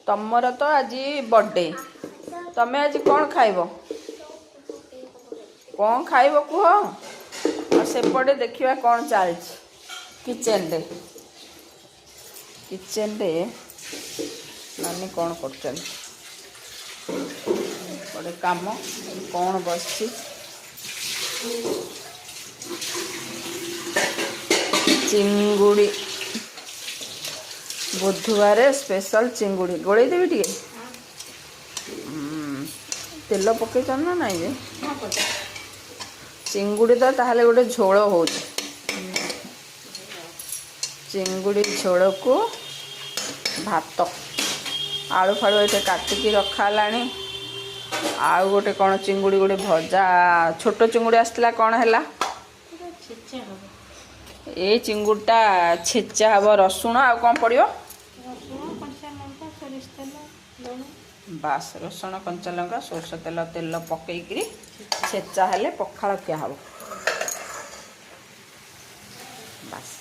तमर तो आज बर्थडे तमें आज कौन खाइब कौन खाइब कुह और सेपटे देखिए कौन चल किचन रे नानी कौन कर काम कौन बस चिंगुड़ी बुधवार स्पेशल चिंगुड़ी गोड़े देवी टे तेल पकई ना नाई जे चिंगुड़ी तो ताहले गोटे झोल हो चिंगुड़ी झोल को भात आलू फाड़ू ये काटिकी रखाला आउ गोटे कौन चिंगुड़ी गोटे भजा छोट चिंगुड़ी आसला कौन है ये चिंगुड़टा छेचा हम रसुण आ कौन पड़ो बास रसुण कंचा लंका सोरष तेल तेल पकईकरी छेचा हेले पखाड़ क्या हम बास